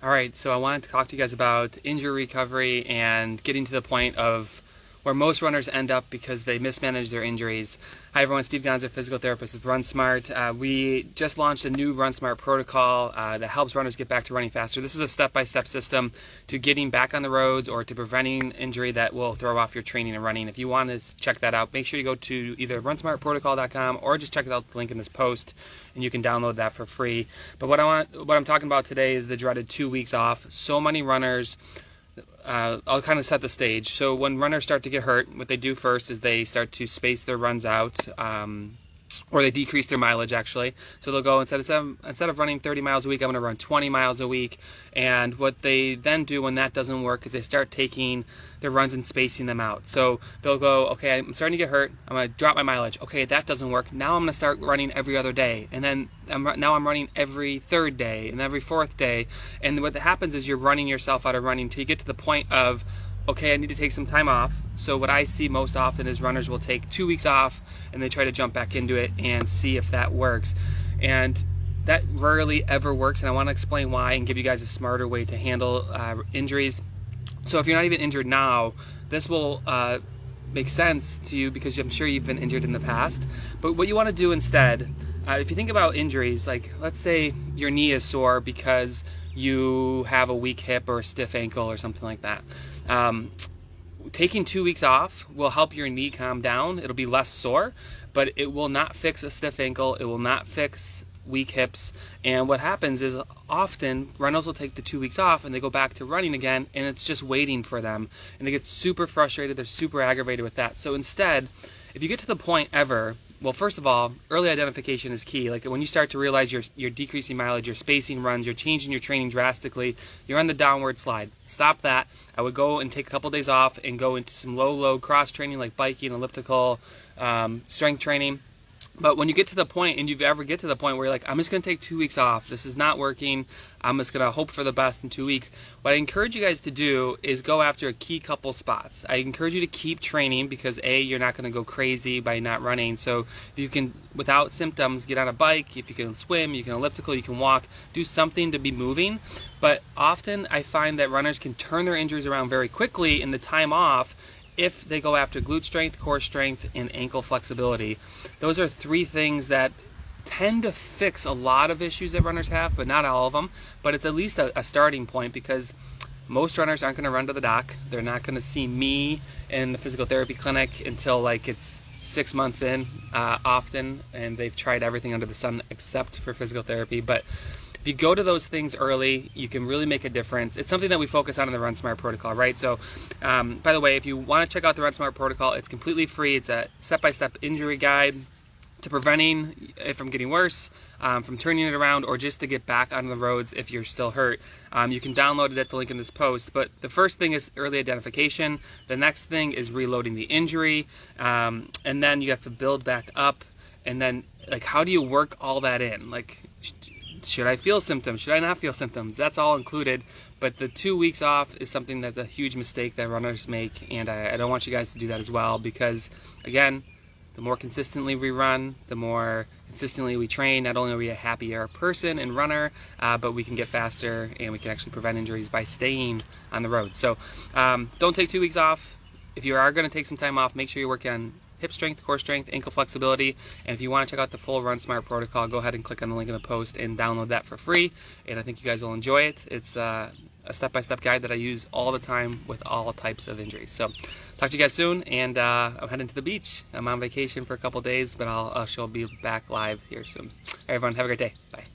All right, so I wanted to talk to you guys about injury recovery and getting to the point of where most runners end up because they mismanage their injuries. Hi everyone, Steve Gonza, physical therapist with RunSmart. We just launched a new RunSmart Protocol that helps runners get back to running faster. This is a step-by-step system to getting back on the roads or to preventing injury that will throw off your training and running. If you want to check that out, make sure you go to either runsmartprotocol.com or just check out the link in this post and you can download that for free. But what I'm talking about today is the dreaded 2 weeks off. So many runners, I'll kind of set the stage. So when runners start to get hurt, what they do first is they start to space their runs out, or they decrease their mileage actually. So they'll go, instead of running 30 miles a week, I'm going to run 20 miles a week. And what they then do when that doesn't work is they start taking their runs and spacing them out. So they'll go, okay, I'm starting to get hurt, I'm going to drop my mileage. Okay, that doesn't work. Now I'm going to start running every other day. And then now I'm running every third day and every fourth day. And what happens is you're running yourself out of running until you get to the point of, okay, I need to take some time off. So what I see most often is runners will take 2 weeks off and they try to jump back into it and see if that works. And that rarely ever works, and I want to explain why and give you guys a smarter way to handle injuries. So if you're not even injured now, this will make sense to you because I'm sure you've been injured in the past. But what you want to do instead, if you think about injuries, like let's say your knee is sore because you have a weak hip or a stiff ankle or something like that. Taking 2 weeks off will help your knee calm down. It'll be less sore, but it will not fix a stiff ankle. It will not fix weak hips. And what happens is often runners will take the 2 weeks off and they go back to running again, and it's just waiting for them. And they get super frustrated. They're super aggravated with that. So instead, if you get to the point ever, well, first of all, early identification is key. Like when you start to realize you're decreasing mileage, you're spacing runs, you're changing your training drastically, you're on the downward slide. Stop that. I would go and take a couple days off and go into some low load cross training like biking, elliptical, strength training. But when you get to the point, and you ever get to the point where you're like, I'm just going to take 2 weeks off, this is not working, I'm just going to hope for the best in 2 weeks, what I encourage you guys to do is go after a key couple spots. I encourage you to keep training because A, you're not going to go crazy by not running. So if you can, without symptoms, get on a bike, if you can swim, you can elliptical, you can walk, do something to be moving. But often I find that runners can turn their injuries around very quickly in the time off if they go after glute strength, core strength, and ankle flexibility. Those are three things that tend to fix a lot of issues that runners have, but not all of them. But it's at least a starting point, because most runners aren't going to run to the doc. They're not going to see me in the physical therapy clinic until like it's 6 months in often, and they've tried everything under the sun except for physical therapy. But if you go to those things early, you can really make a difference. It's something that we focus on in the RunSmart Protocol, right? So, by the way, if you want to check out the RunSmart Protocol, it's completely free. It's a step-by-step injury guide to preventing it from getting worse, from turning it around, or just to get back on the roads if you're still hurt. You can download it at the link in this post. But the first thing is early identification. The next thing is reloading the injury. And then you have to build back up. And then, like, how do you work all that in? Like, should I feel symptoms? Should I not feel symptoms? That's all included. But the 2 weeks off is something that's a huge mistake that runners make. And I don't want you guys to do that as well, because, again, the more consistently we run, the more consistently we train, not only are we a happier person and runner, but we can get faster and we can actually prevent injuries by staying on the road. So don't take 2 weeks off. If you are going to take some time off, make sure you work on hip strength, core strength, ankle flexibility. And if you want to check out the full RunSmart Protocol, go ahead and click on the link in the post and download that for free. And I think you guys will enjoy it. It's a step-by-step guide that I use all the time with all types of injuries. So talk to you guys soon, and I'm heading to the beach. I'm on vacation for a couple days, but I'll be back live here soon. All right, everyone, have a great day. Bye.